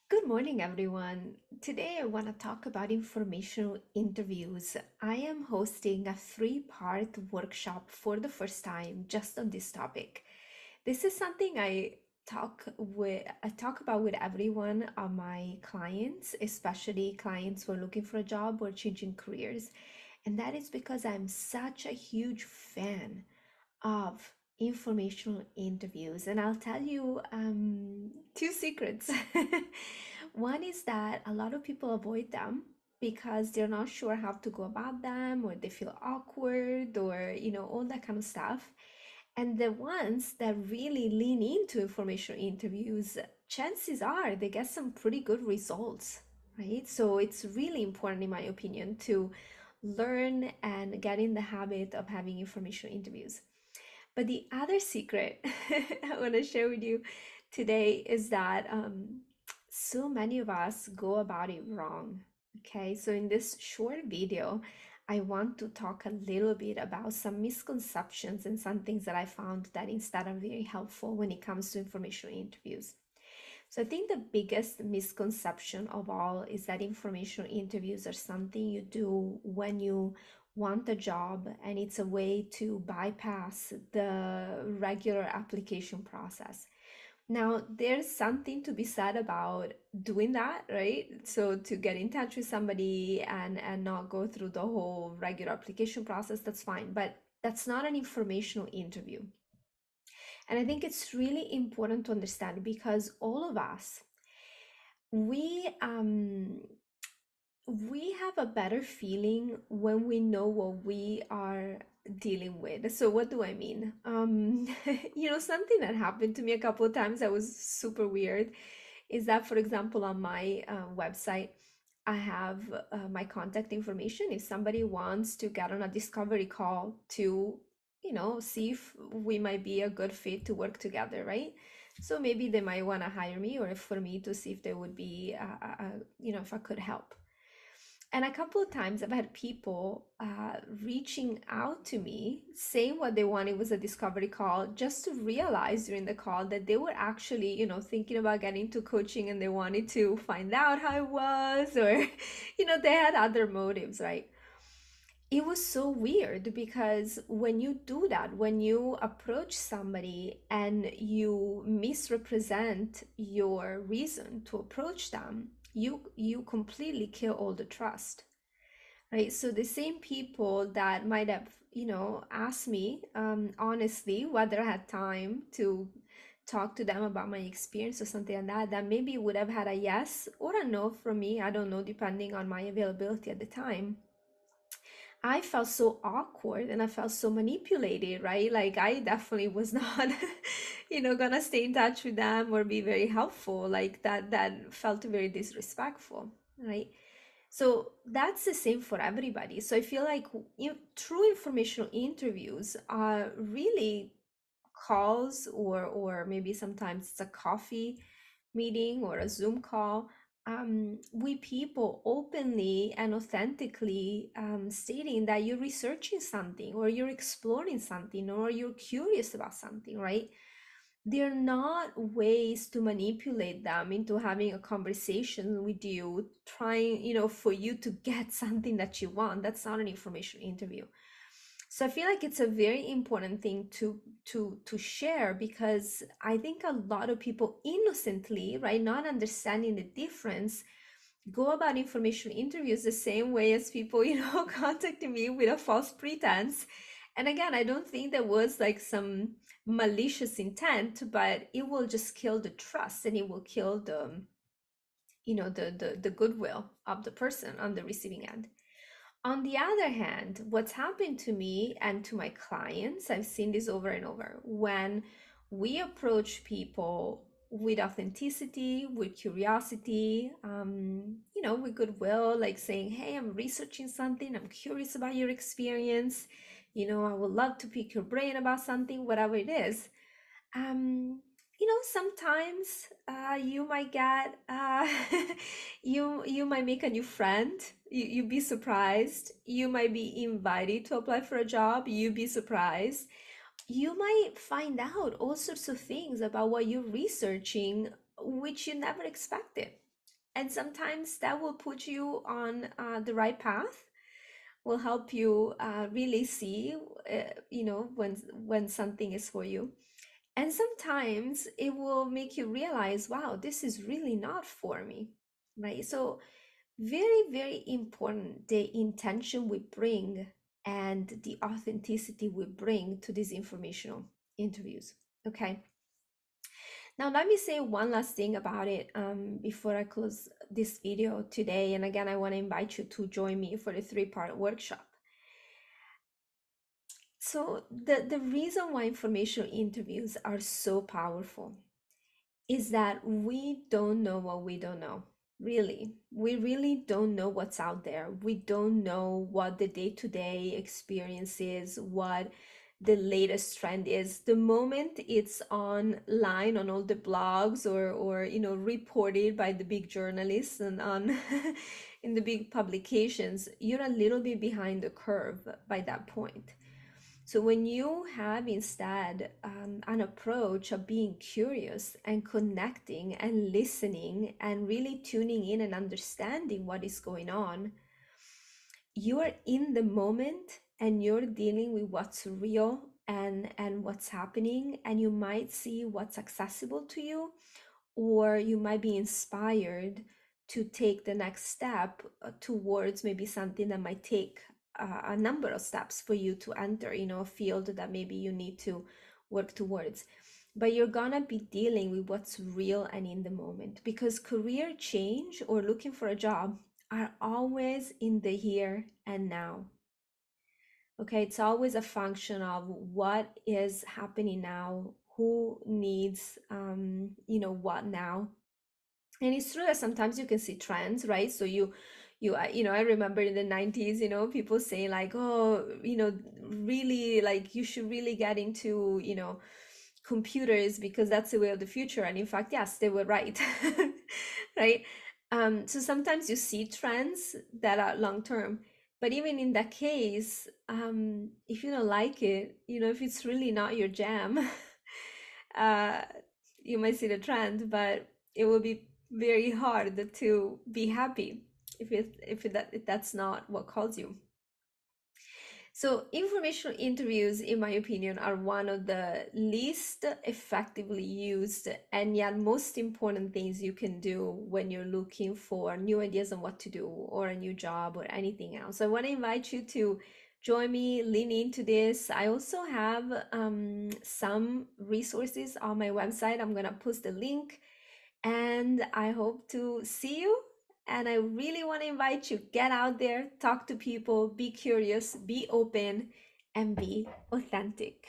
Good morning, everyone. Today, I want to talk about informational interviews. I am hosting a three-part workshop for the first time just on this topic. This is something I talk about with every one of my clients, especially clients who are looking for a job or changing careers. And that is because I'm such a huge fan of informational interviews. And I'll tell you two secrets. One is that a lot of people avoid them because they're not sure how to go about them, or they feel awkward, or all that kind of stuff. And the ones that really lean into informational interviews, chances are they get some pretty good results, right? So it's really important, in my opinion, to learn and get in the habit of having informational interviews. But the other secret I want to share with you today is that so many of us go about it wrong. Okay, so in this short video, I want to talk a little bit about some misconceptions and some things that I found that instead are very helpful when it comes to informational interviews. So I think the biggest misconception of all is that informational interviews are something you do when you want a job, and it's a way to bypass the regular application process. Now, there's something to be said about doing that, right? So to get in touch with somebody and not go through the whole regular application process, that's fine. But that's not an informational interview. And I think it's really important to understand because all of us, we we have a better feeling when we know what we are dealing with. So what do I mean? Something that happened to me a couple of times that was super weird is that, for example, on my website, I have my contact information. If somebody wants to get on a discovery call to, see if we might be a good fit to work together, right? So maybe they might want to hire me, or for me to see if they would be, if I could help. And a couple of times I've had people reaching out to me saying what they wanted was a discovery call, just to realize during the call that they were actually, thinking about getting into coaching, and they wanted to find out how it was, or, they had other motives, right? It was so weird because when you do that, when you approach somebody and you misrepresent your reason to approach them, you completely kill all the trust, right? So the same people that might have, asked me honestly whether I had time to talk to them about my experience or something like that, that maybe would have had a yes or a no from me, I don't know, depending on my availability at the time. I felt so awkward and I felt so manipulated, right? Like I definitely was not, gonna stay in touch with them or be very helpful. Like that felt very disrespectful, right? So that's the same for everybody. So I feel like true informational interviews are really calls, or maybe sometimes it's a coffee meeting or a Zoom call, with people openly and authentically stating that you're researching something, or you're exploring something, or you're curious about something, right? They're not ways to manipulate them into having a conversation with you, trying, for you to get something that you want. That's not an information interview. So I feel like it's a very important thing to share, because I think a lot of people innocently, right, not understanding the difference, go about information interviews the same way as people, contacting me with a false pretense. And again, I don't think there was like some malicious intent, but it will just kill the trust, and it will kill the goodwill of the person on the receiving end. On the other hand, what's happened to me and to my clients, I've seen this over and over, when we approach people with authenticity, with curiosity, with goodwill, like saying, hey, I'm researching something, I'm curious about your experience, I would love to pick your brain about something, whatever it is. Sometimes you might get you might make a new friend. You'd be surprised. You might be invited to apply for a job. You'd be surprised. You might find out all sorts of things about what you're researching, which you never expected. And sometimes that will put you on the right path, will help you really see, when something is for you. And sometimes it will make you realize, wow, this is really not for me, right? So very, very important, the intention we bring and the authenticity we bring to these informational interviews. Okay. Now, let me say one last thing about it before I close this video today. And again, I want to invite you to join me for the three-part workshop. So, the reason why informational interviews are so powerful is that we don't know what we don't know. Really, we really don't know what's out there. We don't know what the day-to-day experience is, what the latest trend is. The moment it's online on all the blogs or reported by the big journalists and on in the big publications, you're a little bit behind the curve by that point. So when you have instead an approach of being curious and connecting and listening and really tuning in and understanding what is going on, you are in the moment and you're dealing with what's real and what's happening, and you might see what's accessible to you, or you might be inspired to take the next step towards maybe something that might take a number of steps for you to enter, a field that maybe you need to work towards. But you're gonna be dealing with what's real and in the moment, because career change or looking for a job are always in the here and now. Okay, it's always a function of what is happening now, who needs what now. And it's true that sometimes you can see trends, right? So I remember in the 90s, people saying like, oh, really, like, you should really get into, computers because that's the way of the future. And in fact, yes, they were right. Right? So sometimes you see trends that are long term, but even in that case, if you don't like it, if it's really not your jam, uh, you might see the trend, but it will be very hard to be happy if that's not what calls you. So informational interviews, in my opinion, are one of the least effectively used and yet most important things you can do when you're looking for new ideas on what to do or a new job or anything else. So I want to invite you to join me, lean into this. I also have some resources on my website. I'm going to post the link, and I hope to see you. And I really want to invite you, get out there, talk to people, be curious, be open, and be authentic.